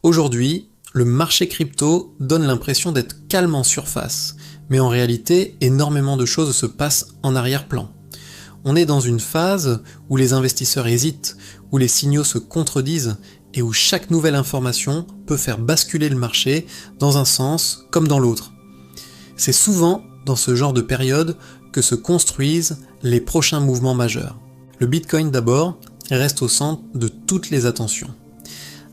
Aujourd'hui, le marché crypto donne l'impression d'être calme en surface, mais en réalité, énormément de choses se passent en arrière-plan. On est dans une phase où les investisseurs hésitent, où les signaux se contredisent et où chaque nouvelle information peut faire basculer le marché dans un sens comme dans l'autre. C'est souvent dans ce genre de période que se construisent les prochains mouvements majeurs. Le Bitcoin d'abord reste au centre de toutes les attentions.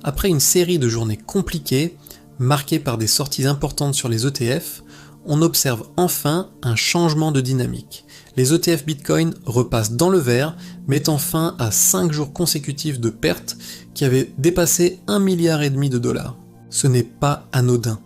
Après une série de journées compliquées, marquées par des sorties importantes sur les ETF, on observe enfin un changement de dynamique. Les ETF Bitcoin repassent dans le vert, mettant fin à 5 jours consécutifs de pertes qui avaient dépassé 1,5 milliard de dollars. Ce n'est pas anodin.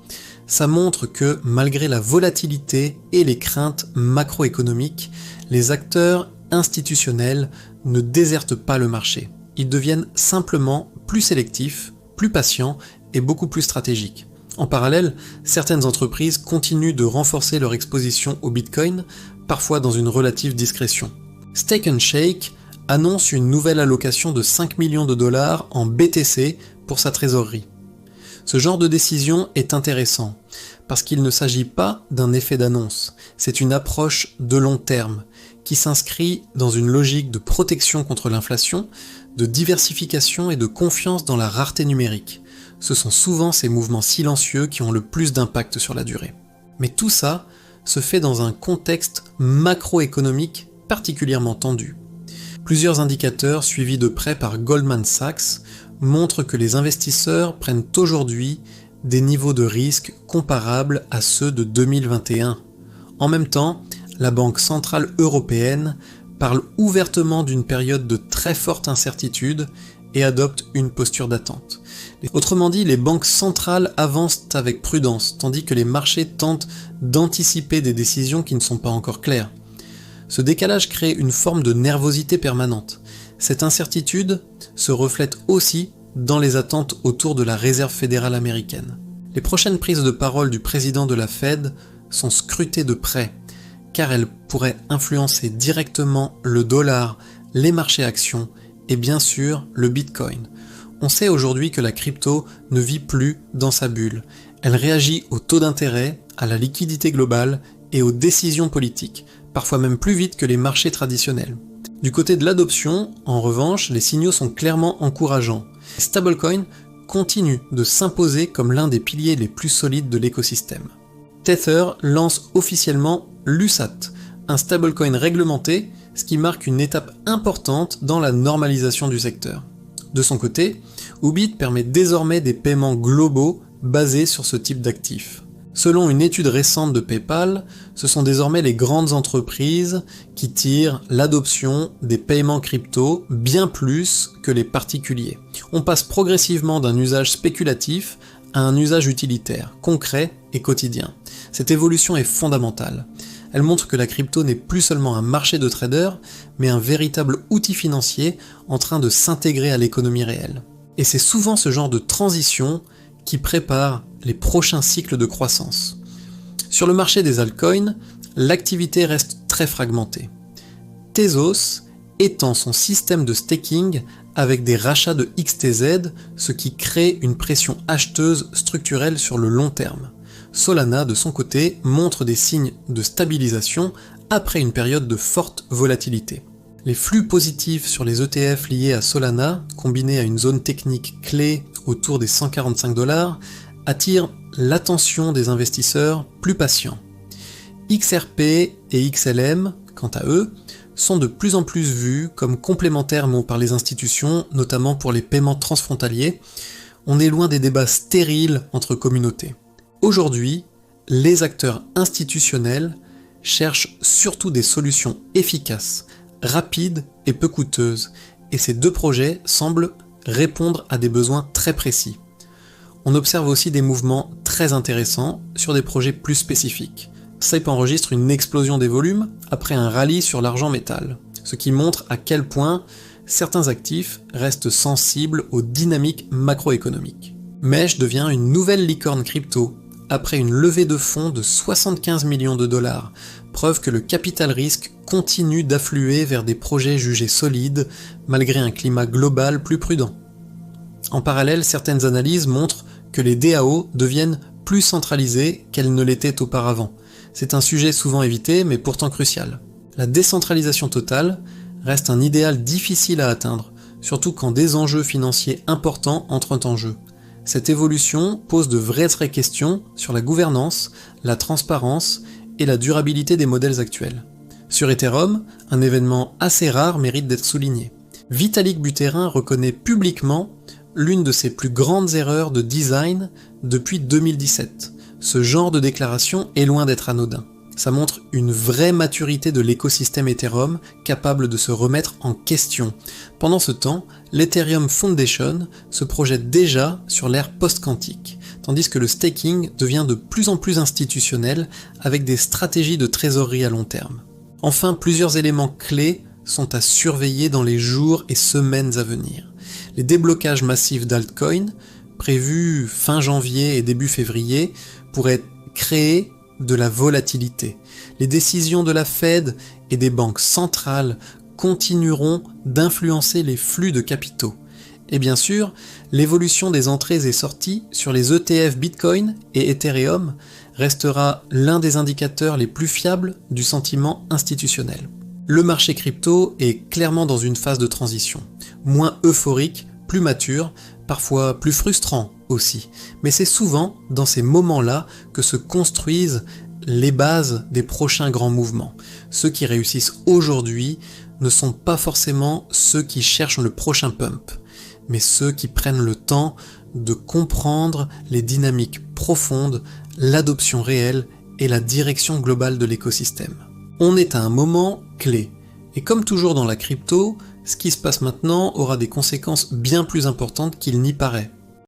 Ça montre que, malgré la volatilité et les craintes macroéconomiques, les acteurs institutionnels ne désertent pas le marché. Ils deviennent simplement plus sélectifs, plus patients et beaucoup plus stratégiques. En parallèle, certaines entreprises continuent de renforcer leur exposition au Bitcoin, parfois dans une relative discrétion. Steak and Shake annonce une nouvelle allocation de 5 millions de dollars en BTC pour sa trésorerie. Ce genre de décision est intéressant, parce qu'il ne s'agit pas d'un effet d'annonce, c'est une approche de long terme, qui s'inscrit dans une logique de protection contre l'inflation, de diversification et de confiance dans la rareté numérique. Ce sont souvent ces mouvements silencieux qui ont le plus d'impact sur la durée. Mais tout ça se fait dans un contexte macroéconomique particulièrement tendu. Plusieurs indicateurs suivis de près par Goldman Sachs montrent que les investisseurs prennent aujourd'hui des niveaux de risque comparables à ceux de 2021. En même temps, la Banque centrale européenne parle ouvertement d'une période de très forte incertitude et adopte une posture d'attente. Autrement dit, les banques centrales avancent avec prudence, tandis que les marchés tentent d'anticiper des décisions qui ne sont pas encore claires. Ce décalage crée une forme de nervosité permanente. Cette incertitude se reflète aussi dans les attentes autour de la Réserve fédérale américaine. Les prochaines prises de parole du président de la Fed sont scrutées de près, car elles pourraient influencer directement le dollar, les marchés actions et bien sûr le Bitcoin. On sait aujourd'hui que la crypto ne vit plus dans sa bulle. Elle réagit aux taux d'intérêt, à la liquidité globale et aux décisions politiques, parfois même plus vite que les marchés traditionnels. Du côté de l'adoption, en revanche, les signaux sont clairement encourageants. Stablecoin continue de s'imposer comme l'un des piliers les plus solides de l'écosystème. Tether lance officiellement l'USAT, un stablecoin réglementé, ce qui marque une étape importante dans la normalisation du secteur. De son côté, Ubit permet désormais des paiements globaux basés sur ce type d'actifs. Selon une étude récente de PayPal, ce sont désormais les grandes entreprises qui tirent l'adoption des paiements crypto bien plus que les particuliers. On passe progressivement d'un usage spéculatif à un usage utilitaire, concret et quotidien. Cette évolution est fondamentale. Elle montre que la crypto n'est plus seulement un marché de traders, mais un véritable outil financier en train de s'intégrer à l'économie réelle. Et c'est souvent ce genre de transition qui prépare les prochains cycles de croissance. Sur le marché des altcoins, l'activité reste très fragmentée. Tezos étend son système de staking avec des rachats de XTZ, ce qui crée une pression acheteuse structurelle sur le long terme. Solana, de son côté, montre des signes de stabilisation après une période de forte volatilité. Les flux positifs sur les ETF liés à Solana, combinés à une zone technique clé autour des 145 $, attirent l'attention des investisseurs plus patients. XRP et XLM, quant à eux, sont de plus en plus vus comme complémentaires par les institutions, notamment pour les paiements transfrontaliers. On est loin des débats stériles entre communautés. Aujourd'hui, les acteurs institutionnels cherchent surtout des solutions efficaces, rapides et peu coûteuses, et ces deux projets semblent répondre à des besoins très précis. On observe aussi des mouvements très intéressants sur des projets plus spécifiques. SAIP enregistre une explosion des volumes après un rallye sur l'argent métal, ce qui montre à quel point certains actifs restent sensibles aux dynamiques macroéconomiques. Mesh devient une nouvelle licorne crypto, après une levée de fonds de 75 millions de $, preuve que le capital risque continue d'affluer vers des projets jugés solides malgré un climat global plus prudent. En parallèle, certaines analyses montrent que les DAO deviennent plus centralisées qu'elles ne l'étaient auparavant. C'est un sujet souvent évité, mais pourtant crucial. La décentralisation totale reste un idéal difficile à atteindre, surtout quand des enjeux financiers importants entrent en jeu. Cette évolution pose de vraies questions sur la gouvernance, la transparence et la durabilité des modèles actuels. Sur Ethereum, un événement assez rare mérite d'être souligné. Vitalik Buterin reconnaît publiquement l'une de ses plus grandes erreurs de design depuis 2017. Ce genre de déclaration est loin d'être anodin. Ça montre une vraie maturité de l'écosystème Ethereum capable de se remettre en question. Pendant ce temps, l'Ethereum Foundation se projette déjà sur l'ère post-quantique, tandis que le staking devient de plus en plus institutionnel avec des stratégies de trésorerie à long terme. Enfin, plusieurs éléments clés sont à surveiller dans les jours et semaines à venir. Les déblocages massifs d'altcoins, prévus fin janvier et début février, pourraient créer de la volatilité. Les décisions de la Fed et des banques centrales continueront d'influencer les flux de capitaux. Et bien sûr, l'évolution des entrées et sorties sur les ETF Bitcoin et Ethereum restera l'un des indicateurs les plus fiables du sentiment institutionnel. Le marché crypto est clairement dans une phase de transition, moins euphorique, plus mature, parfois plus frustrant aussi, mais c'est souvent dans ces moments-là que se construisent les bases des prochains grands mouvements. Ceux qui réussissent aujourd'hui ne sont pas forcément ceux qui cherchent le prochain pump, mais ceux qui prennent le temps de comprendre les dynamiques profondes, l'adoption réelle et la direction globale de l'écosystème. On est à un moment clé, et comme toujours dans la crypto, ce qui se passe maintenant aura des conséquences bien plus importantes qu'il n'y paraît.